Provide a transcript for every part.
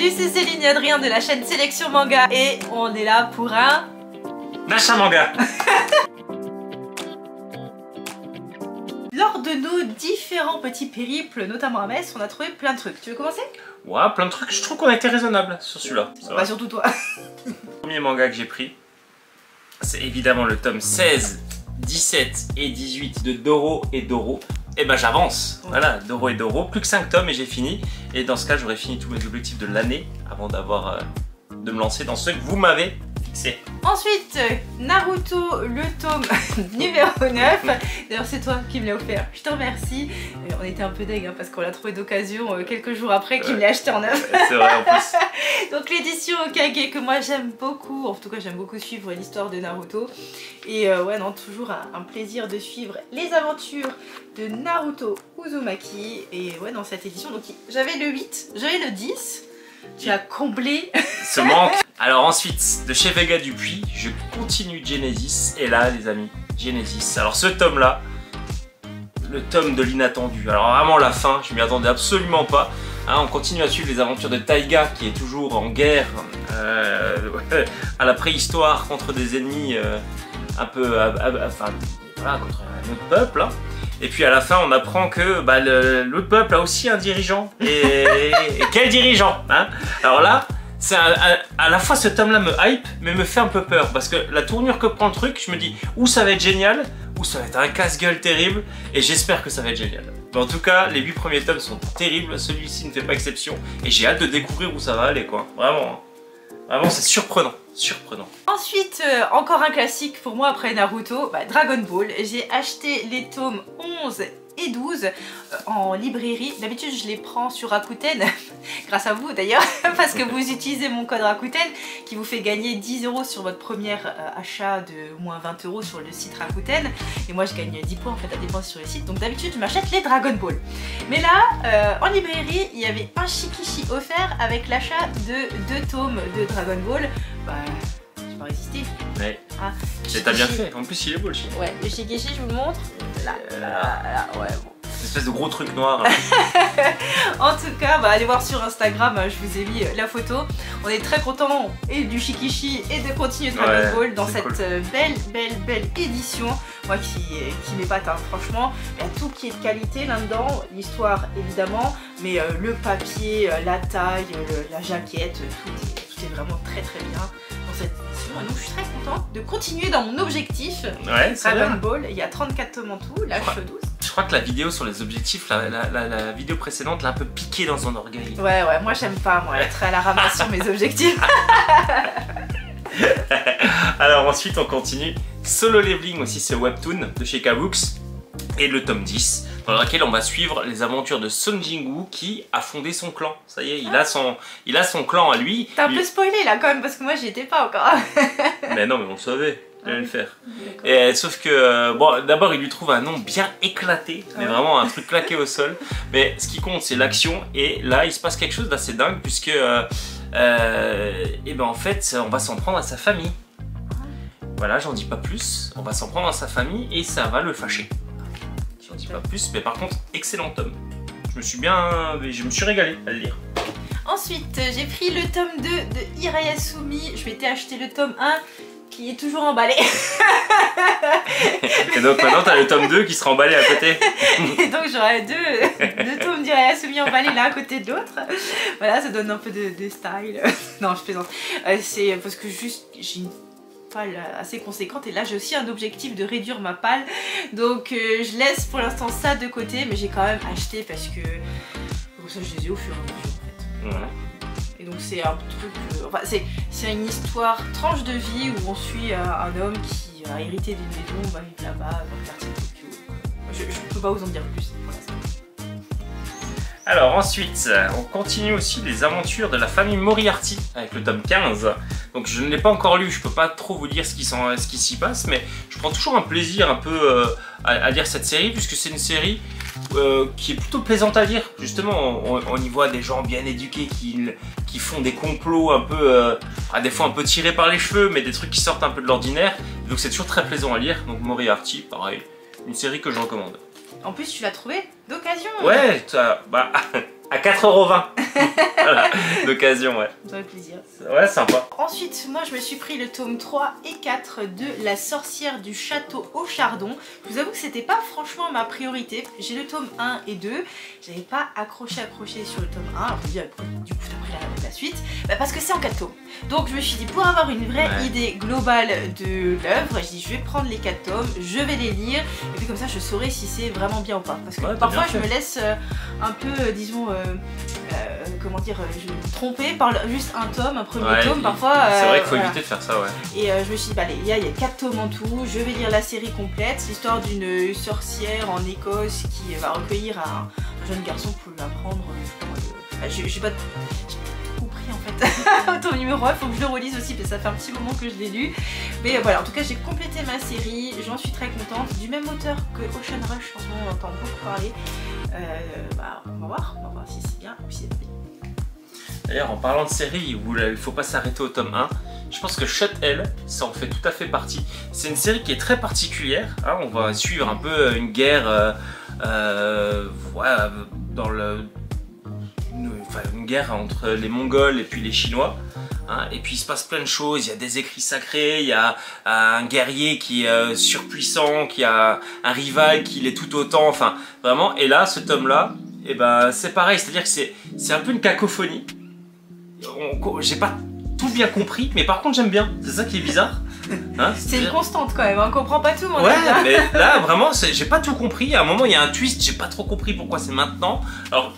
Salut, c'est Céline et Adrien de la chaîne Sélection Manga et on est là pour un... Achat manga. Lors de nos différents petits périples, notamment à Metz, on a trouvé plein de trucs. Tu veux commencer? Ouais, plein de trucs. Je trouve qu'on a été raisonnable sur celui-là. Bah surtout toi. Le premier manga que j'ai pris, c'est évidemment le tome 16, 17 et 18 de Doro et Doro. Et ben j'avance, voilà, Doro et Doro, plus que 5 tomes et j'ai fini. Et dans ce cas, j'aurais fini tous mes objectifs de l'année avant de me lancer dans ce que vous m'avez fixé. Ensuite, Naruto, le tome numéro 9. D'ailleurs, c'est toi qui me l'as offert. Je te remercie. On était un peu deg parce qu'on l'a trouvé d'occasion quelques jours après qu'il me l'a acheté en neuf. C'est vrai en plus. Donc l'édition Okage que moi j'aime beaucoup. En tout cas, j'aime beaucoup suivre l'histoire de Naruto. Et ouais, non, toujours un plaisir de suivre les aventures de Naruto Uzumaki. Et ouais, dans cette édition, donc j'avais le 8, j'avais le 10. Tu as comblé ce manque. Alors ensuite, de chez Vega Dupuis, je continue Genesis. Et là, les amis, Genesis. Alors ce tome-là, le tome de l'inattendu. Alors vraiment la fin, je m'y attendais absolument pas. Hein, on continue à suivre les aventures de Taiga, qui est toujours en guerre à la préhistoire contre des ennemis un peu... enfin, voilà, contre un autre peuple. Hein. Et puis à la fin, on apprend que bah, l'autre peuple a aussi un dirigeant. Et quel dirigeant hein. Alors là, à la fois ce tome-là me hype, mais me fait un peu peur. Parce que la tournure que prend le truc, je me dis, ou ça va être génial, ou ça va être un casse-gueule terrible. Et j'espère que ça va être génial. Mais en tout cas, les 8 premiers tomes sont terribles. Celui-ci ne fait pas exception. Et j'ai hâte de découvrir où ça va aller, quoi. Vraiment, hein. Vraiment, c'est surprenant. Surprenant. Ensuite, encore un classique pour moi après Naruto, bah, Dragon Ball. J'ai acheté les tomes 11 et 12 en librairie. D'habitude, je les prends sur Rakuten, grâce à vous d'ailleurs, parce que vous utilisez mon code Rakuten qui vous fait gagner 10 € sur votre premier achat de moins 20 € sur le site Rakuten. Et moi, je gagne 10 points en fait à dépenser sur le site. Donc d'habitude, je m'achète les Dragon Ball. Mais là, en librairie, il y avait un Shikishi offert avec l'achat de 2 tomes de Dragon Ball. Bah, j'ai pas résisté. Ouais. Ah, t'as bien fait. En plus, il est beau le Shikishi. Ouais, le Shikishi, je vous le montre. Là, ouais, bon. Une espèce de gros truc noir. En tout cas, bah, allez voir sur Instagram, je vous ai mis la photo. On est très contents et du Shikishi et de continuer Dragon Ball dans cette belle édition. Moi qui m'épate, hein, franchement. Il y a tout qui est de qualité là-dedans. L'histoire évidemment, mais le papier, la taille, la jaquette, tout est vraiment très bien dans cette édition. Et donc je suis très contente de continuer dans mon objectif. Ouais, Dragon Ball. Il y a 34 tomes en tout, là je suis 12. Je crois que la vidéo sur les objectifs, la vidéo précédente l'a un peu piqué dans son orgueil. Ouais, moi j'aime pas être à la ramasse sur mes objectifs. Alors ensuite on continue. Solo Leveling aussi, c'est Webtoon de chez Kabooks. Et le tome 10, dans lequel on va suivre les aventures de Son Jinwoo qui a fondé son clan. Ça y est, il a son clan à lui. T'as un peu spoilé là quand même parce que moi j'y étais pas encore. Mais non, mais on le savait. Il allait le faire. Et, sauf que, bon, d'abord il lui trouve un nom bien éclaté, mais vraiment un truc claqué au sol. Mais ce qui compte c'est l'action, et là il se passe quelque chose d'assez dingue, puisque et ben en fait on va s'en prendre à sa famille. Voilà, j'en dis pas plus, on va s'en prendre à sa famille et ça va le fâcher. J'en dis pas plus, mais par contre, excellent tome. Je me suis régalé à le lire. Ensuite, j'ai pris le tome 2 de Hirayasumi. Je m'étais acheté le tome 1 qui est toujours emballé. Et donc maintenant t'as le tome 2 qui sera emballé à côté. Et donc j'aurai deux tomes d'Hirayasumi emballés l'un à côté de l'autre. Voilà, ça donne un peu de style. Non, je plaisante. C'est parce que juste j'ai une palle assez conséquente et là j'ai aussi un objectif de réduire ma palle. Donc je laisse pour l'instant ça de côté, mais j'ai quand même acheté parce que comme ça je les ai au fur et à mesure en fait. Voilà. Et donc c'est un truc, enfin c'est une histoire tranche de vie où on suit un homme qui a hérité d'une maison, va vivre là-bas dans le quartier de Tokyo. Je ne peux pas vous en dire plus pour l'instant. Alors ensuite, on continue aussi les aventures de la famille Moriarty avec le tome 15. Donc je ne l'ai pas encore lu, je peux pas trop vous dire ce qui s'y passe, mais je prends toujours un plaisir un peu à lire cette série, puisque c'est une série qui est plutôt plaisante à lire. Justement, on y voit des gens bien éduqués qui font des complots un peu, des fois un peu tirés par les cheveux, mais des trucs qui sortent un peu de l'ordinaire. Donc c'est toujours très plaisant à lire. Donc Moriarty, pareil, une série que je recommande. En plus, tu l'as trouvé d'occasion. Ouais, bah, à 4,20 €. Voilà, d'occasion, ouais. Ça fait plaisir. Ouais, sympa. Ensuite, moi je me suis pris le tome 3 et 4 de La sorcière du château au chardon. Je vous avoue que c'était pas franchement ma priorité. J'ai le tome 1 et 2. J'avais pas accroché sur le tome 1. Alors du coup, t'as pris la suite. Bah, parce que c'est en 4 tomes. Donc je me suis dit, pour avoir une vraie idée globale de l'œuvre, je dis je vais prendre les 4 tomes, je vais les lire. Et puis comme ça, je saurai si c'est vraiment bien ou pas. Parce que parfois, je me laisse un peu, disons, comment dire, tromper par juste un tome, un premier tome. Parfois, c'est vrai qu'il faut éviter de faire ça, ouais. Et je me suis dit, bah, il y a 4 tomes en tout, je vais lire la série complète. L'histoire d'une sorcière en Écosse qui va recueillir un jeune garçon pour lui apprendre. J'ai pas compris en fait. Au tome numéro 1, il faut que je le relise aussi parce que ça fait un petit moment que je l'ai lu. Mais voilà, en tout cas, j'ai complété ma série, j'en suis très contente. Du même auteur que Ocean Rush, en ce moment, on entend beaucoup parler. On va voir si c'est bien ou si c'est pas bien. D'ailleurs, en parlant de série où il ne faut pas s'arrêter au tome 1, je pense que Shut Elle, ça en fait tout à fait partie. C'est une série qui est très particulière. Hein, on va suivre un peu une guerre dans une guerre entre les Mongols et puis les Chinois. Hein, et puis il se passe plein de choses, il y a des écrits sacrés, il y a un guerrier qui est surpuissant, qui a un rival qui l'est tout autant, enfin vraiment. Et là, ce tome-là, eh ben, c'est pareil, c'est-à-dire que c'est un peu une cacophonie. J'ai pas tout bien compris, mais par contre j'aime bien, c'est ça qui est bizarre. Hein, c'est une constante quand même, on comprend pas tout. Ouais, mais là vraiment, j'ai pas tout compris. À un moment, il y a un twist, j'ai pas trop compris pourquoi c'est maintenant. Alors,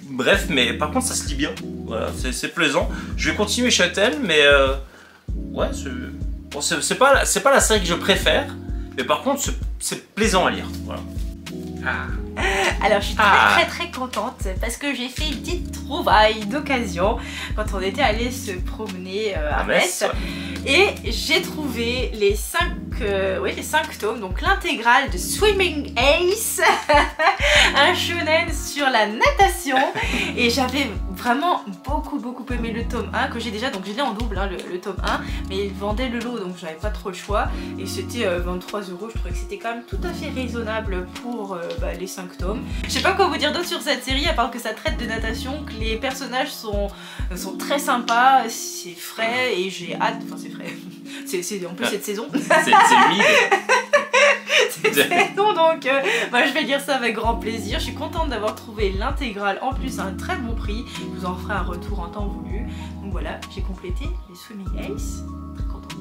bref, mais par contre, ça se lit bien. Voilà, c'est plaisant. Je vais continuer Shuttle, mais ouais, c'est pas la série que je préfère, mais par contre, c'est plaisant à lire. Voilà. Alors je suis très contente parce que j'ai fait une petite trouvaille d'occasion quand on était allé se promener à Metz. Et j'ai trouvé les 5 tomes, donc l'intégrale de Swimming Ace, un shonen sur la natation. Et j'avais vraiment beaucoup aimé le tome 1 que j'ai déjà, donc je l'ai en double, hein, le tome 1, mais ils vendaient le lot donc j'avais pas trop le choix. Et c'était 23 €, je trouvais que c'était quand même tout à fait raisonnable pour les 5 tomes. Je sais pas quoi vous dire d'autre sur cette série à part que ça traite de natation, que les personnages sont très sympas, c'est frais et j'ai hâte, enfin c'est frais, c'est en plus cette saison. C'est humide. Cette saison donc je vais lire ça avec grand plaisir. Je suis contente d'avoir trouvé l'intégrale en plus à un très bon prix. Je vous en ferai un retour en temps voulu. Donc voilà, j'ai complété les Swimming Ace. Très contente.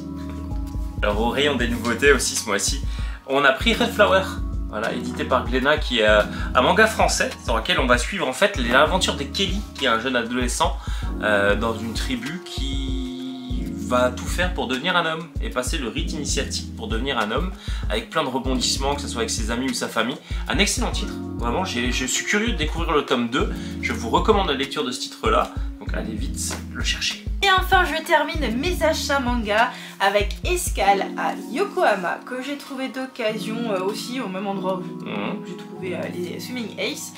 Alors au rayon des nouveautés aussi ce mois-ci, on a pris Red Flower. Voilà, édité par Glénat, qui est un manga français dans lequel on va suivre en fait les aventures de Kelly, qui est un jeune adolescent dans une tribu qui va tout faire pour devenir un homme et passer le rite initiatique pour devenir un homme, avec plein de rebondissements, que ce soit avec ses amis ou sa famille. Un excellent titre, vraiment, je suis curieux de découvrir le tome 2, je vous recommande la lecture de ce titre-là, donc allez vite le chercher. Et enfin, je termine mes achats manga avec Escale à Yokohama, que j'ai trouvé d'occasion aussi au même endroit où j'ai trouvé les Swimming Ace.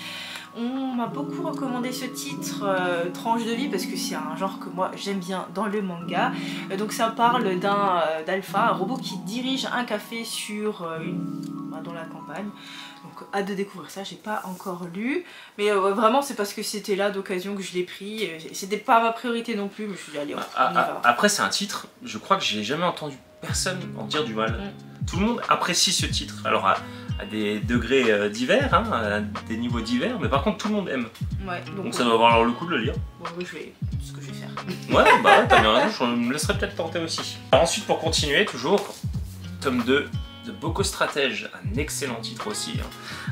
On m'a beaucoup recommandé ce titre, Tranche de vie, parce que c'est un genre que moi j'aime bien dans le manga. Donc ça parle d'Alpha, un robot qui dirige un café dans la campagne. Donc hâte de découvrir ça, j'ai pas encore lu. Mais vraiment c'est parce que c'était là d'occasion que je l'ai pris. C'était pas ma priorité non plus, mais je suis dit allez on y va. Après c'est un titre, je crois que j'ai jamais entendu personne en dire du mal. Tout le monde apprécie ce titre. Alors à des degrés divers, hein, à des niveaux divers, mais par contre tout le monde aime. Ouais, donc ça doit avoir le coup de le lire. Bon, oui, c'est ce que je vais faire. Ouais, bah ouais, t'as bien raison, je me laisserai peut-être tenter aussi. Alors ensuite, pour continuer, toujours, tome 2 de Boko Stratège, un excellent titre aussi. Hein.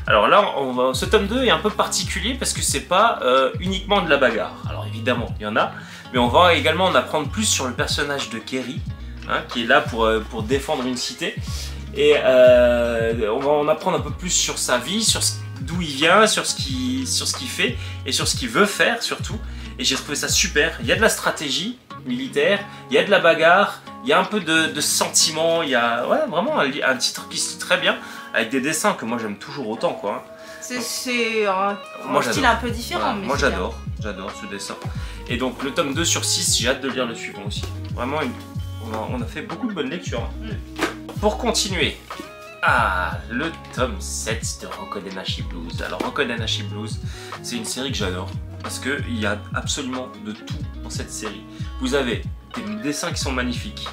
Alors là, ce tome 2 est un peu particulier parce que c'est pas uniquement de la bagarre. Alors évidemment, il y en a, mais on va également en apprendre plus sur le personnage de Kerry, hein, qui est là pour défendre une cité. Et on va en apprendre un peu plus sur sa vie, sur d'où il vient, sur ce qu'il fait et sur ce qu'il veut faire surtout. Et j'ai trouvé ça super. Il y a de la stratégie militaire, il y a de la bagarre, il y a un peu de sentiments, il y a vraiment un titre qui se lit très bien, avec des dessins que moi j'aime toujours autant, quoi. C'est un style un peu différent. Voilà, mais moi j'adore ce dessin. Et donc le tome 2 sur 6, j'ai hâte de lire le suivant aussi. Vraiment, on a fait beaucoup de bonnes lectures. Hein. Pour continuer, Ah, le tome 7 de Rokodenashi Blues. Alors Rokodenashi Blues, c'est une série que j'adore parce qu'il y a absolument de tout dans cette série. Vous avez des dessins qui sont magnifiques,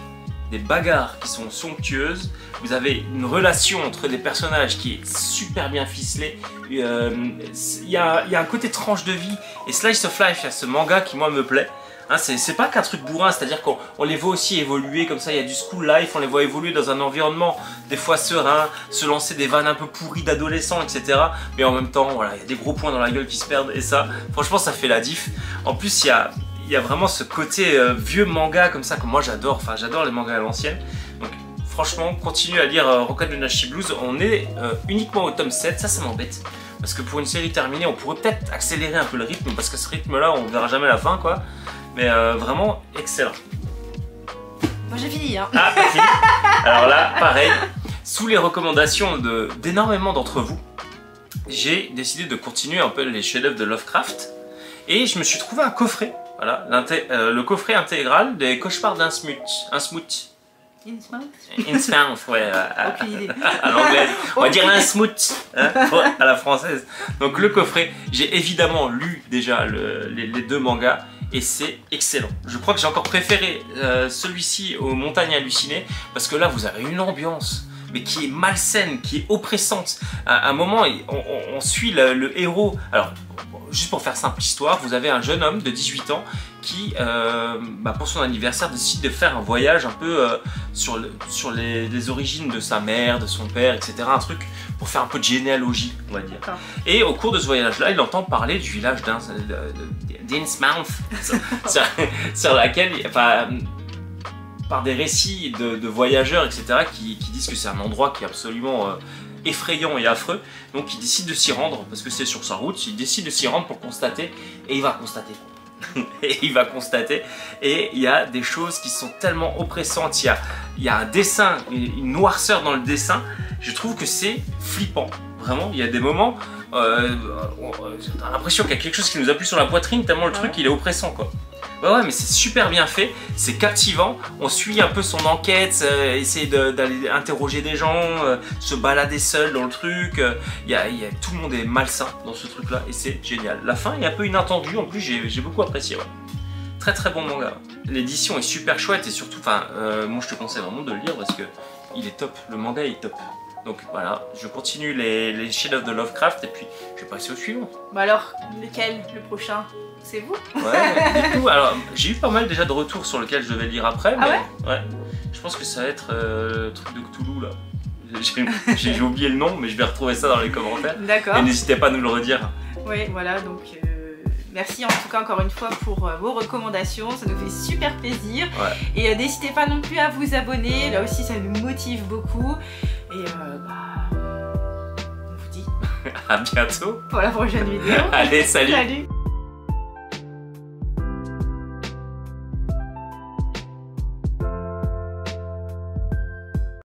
des bagarres qui sont somptueuses, vous avez une relation entre des personnages qui est super bien ficelée, il y a un côté tranche de vie et slice of life, il y a ce manga qui moi me plaît. Hein, c'est pas qu'un truc bourrin, c'est-à-dire qu'on les voit aussi évoluer comme ça, il y a du school life, on les voit évoluer dans un environnement des fois serein, se lancer des vannes un peu pourries d'adolescents, etc. Mais en même temps, voilà, il y a des gros points dans la gueule qui se perdent et ça, franchement, ça fait la diff. En plus, il y a vraiment ce côté vieux manga comme ça que moi j'adore, enfin j'adore les mangas à l'ancienne. Donc franchement, continuez à lire Rokodenashi Blues, on est uniquement au tome 7, ça m'embête. Parce que pour une série terminée, on pourrait peut-être accélérer un peu le rythme, parce que ce rythme-là, on verra jamais la fin, quoi. Mais vraiment excellent. Moi j'ai fini, hein. Ah, t'as fini. Alors là, pareil, sous les recommandations d'énormément d'entre vous, j'ai décidé de continuer un peu les chefs-d'œuvre de Lovecraft. Et je me suis trouvé un coffret, voilà, le coffret intégral des Cauchemars d'Innsmouth. Innsmouth, ouais, aucune idée. À l'anglaise. On va dire Innsmouth, hein, à la française. Donc le coffret, j'ai évidemment lu déjà les deux mangas et c'est excellent. Je crois que j'ai encore préféré celui-ci aux Montagnes Hallucinées parce que là vous avez une ambiance mais qui est malsaine, qui est oppressante. À un moment, on suit le héros. Alors, juste pour faire simple histoire, vous avez un jeune homme de 18 ans qui, pour son anniversaire, décide de faire un voyage un peu sur les origines de sa mère, de son père, etc. Un truc pour faire un peu de généalogie, on va dire. Et au cours de ce voyage-là, il entend parler du village d'Innsmouth, sur laquelle... par des récits de voyageurs, etc., qui disent que c'est un endroit qui est absolument effrayant et affreux. Donc il décide de s'y rendre, parce que c'est sur sa route, il décide de s'y rendre pour constater, et il va constater. Et il va constater, et il y a des choses qui sont tellement oppressantes, il y a un dessin, une noirceur dans le dessin, je trouve que c'est flippant. Vraiment, il y a des moments, on a l'impression qu'il y a quelque chose qui nous appuie sur la poitrine, tellement le truc il est oppressant, quoi. Ouais, mais c'est super bien fait, c'est captivant, on suit un peu son enquête, essayer d'aller interroger des gens, se balader seul dans le truc, tout le monde est malsain dans ce truc là et c'est génial. La fin est un peu inattendue, en plus j'ai beaucoup apprécié. Ouais. Très très bon manga. L'édition est super chouette et surtout, moi je te conseille vraiment de le lire parce que il est top, le manga est top. Donc voilà, je continue les chefs-d'œuvre de Lovecraft et puis je vais passer au suivant. Bah alors, lequel, le prochain? C'est vous? Ouais, du coup, alors j'ai eu pas mal déjà de retours sur lequel je vais lire après, mais ouais, je pense que ça va être le truc de Cthulhu là. J'ai oublié le nom, mais je vais retrouver ça dans les commentaires. D'accord. Et n'hésitez pas à nous le redire. Oui, voilà, donc merci en tout cas encore une fois pour vos recommandations, ça nous fait super plaisir. Ouais. Et n'hésitez pas non plus à vous abonner, là aussi ça nous motive beaucoup. Et on vous dit à bientôt pour la prochaine vidéo. Allez, salut. Salut.